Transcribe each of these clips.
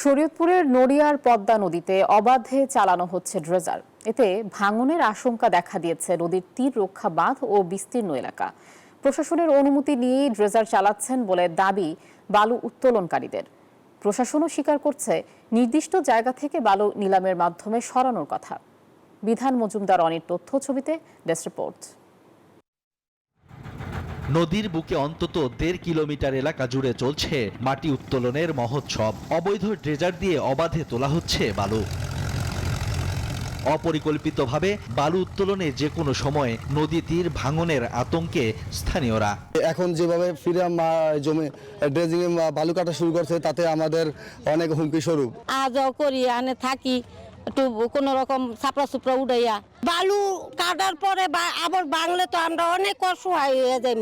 শরীয়তপুরের নড়িয়ার পদ্মা নদীতে অবাধে চালানো হচ্ছে ড্রেজার। এতে ভাঙনের আশঙ্কা দেখা দিয়েছে নদীর তীর রক্ষা বাঁধ ও বিস্তীর্ণ এলাকা। প্রশাসনের অনুমতি নিয়েই ড্রেজার চালাচ্ছেন বলে দাবি বালু উত্তোলনকারীদের। প্রশাসনও স্বীকার করছে নির্দিষ্ট জায়গা থেকে বালু নিলামের মাধ্যমে সরানোর কথা। বিধান মজুমদার অনির তথ্য ছবিতে ডেস্ক রিপোর্ট। নদীর বুকে অন্তত ১.৫ কিলোমিটার এলাকা জুড়ে চলছে মাটি উত্তোলনের মহোৎসব। অবৈধ ড্রেজার দিয়ে অবাধে তোলা হচ্ছে বালু। অপরিকল্পিতভাবে বালু উত্তোলনে যে কোনো সময় নদী তীর ভাঙনের আতঙ্কে স্থানীয়রা। এখন যেভাবে ফিরে জমি ড্রেজিং বালু কাটা শুরু করছে তাতে আমাদের অনেক হুমকি স্বরূপ। আজও করি আনে থাকি একটু কোনো রকম ছাপড়া সুপড়া উড়াইয়া বালু কাটার পরে আবার বাংলে তো আমরা অনেক অসহায় হয়ে যাই।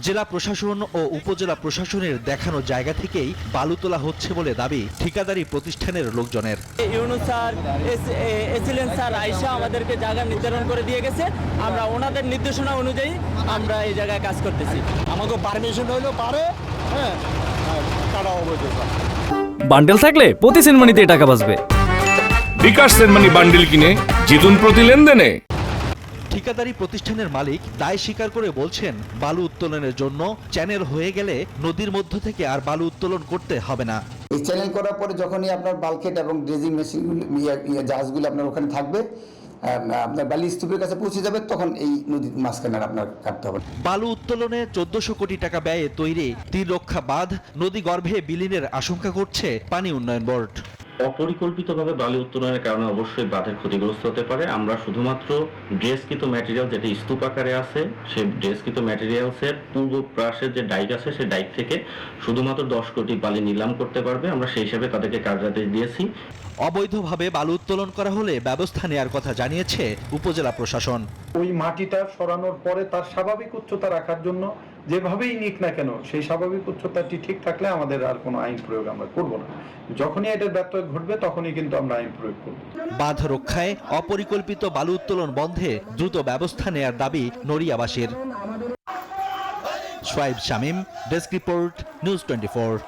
জেলা প্রশাসন ও উপজেলা প্রশাসনের দেখানো জায়গা থেকেই বালু তোলা হচ্ছে বলে দাবি ঠিকাদারি প্রতিষ্ঠানের লোকজনের। ইউনুস স্যার, এসিলেন স্যার আইসা আমাদেরকে জায়গা নির্ধারণ করে দিয়ে গেছে। আমরা ওনাদের নির্দেশনা অনুযায়ী আমরা এই জায়গায় কাজ করতেছি। আমাকে পারমিশন হইলেও পারে, হ্যাঁ, কাটা অবৈধ। বান্ডেল থাকলে প্রতি সেনমানিতে টাকা বাঁচবে। বিকাশ সেনমানি বান্ডেল কিনে জিতুন প্রতি লেনদেনে। ঠিকাদারি প্রতিষ্ঠানের মালিক দায় স্বীকার করে বলছেন, বালু উত্তোলনের জন্য চ্যানেল হয়ে গেলে নদীর মধ্য থেকে আর বালু উত্তোলন করতে হবে না। এই চ্যানেল করার পরে যখনই আপনার বালকেট এবং ড্রেজিং মেশিন জাহাজগুলো আপনার ওখানে থাকবে, আপনার বালি স্তূপের কাছে পৌঁছে যাবে, তখন এই নদীর মাঝখানে আপনার কাটতে হবে। বালু উত্তোলনে ১৪০০ কোটি টাকা ব্যয়ে তৈরি তীর রক্ষা বাঁধ নদী গর্ভে বিলীনের আশঙ্কা করছে পানি উন্নয়ন বোর্ড। অপরিকল্পিতভাবে বালু উত্তোলনের কারণে অবশ্যই বাঁধের ক্ষতিগ্রস্ত হতে পারে। আমরা শুধুমাত্র ড্রেসকৃত ম্যাটেরিয়াল যেটা স্তূপ আকারে আছে, সেই ড্রেসকৃত ম্যাটেরিয়ালসের পূর্ব পাশের যে ডাইক আছে, সেই ডাইক থেকে শুধুমাত্র 10 কোটি বালি নিলাম করতে পারবে। আমরা সেই হিসাবে তাদেরকে কার্যাদেশ দিয়েছি। অবৈধভাবে বালু উত্তোলন করা হলে ব্যবস্থা নেওয়ার কথা জানিয়েছে উপজেলা প্রশাসন। ওই মাটিটা সরানোর পরে তার স্বাভাবিক উচ্চতা রাখার জন্য যেভাবেই নিক না কেন, সেই স্বাভাবিক উচ্চতাটি ঠিক থাকলে আমাদের আর কোনো আইন প্রয়োগ আমরা করব না। যখনই এটার ব্যত্যয় ঘটবে তখনই কিন্তু আমরা আইন প্রয়োগ করব। বাঁধ রক্ষায় অপরিকল্পিত বালু উত্তোলন বন্ধে দ্রুত ব্যবস্থা নেয়ার দাবি নড়িয়াবাসীর। Shoaib Shamim, desk report, news 24।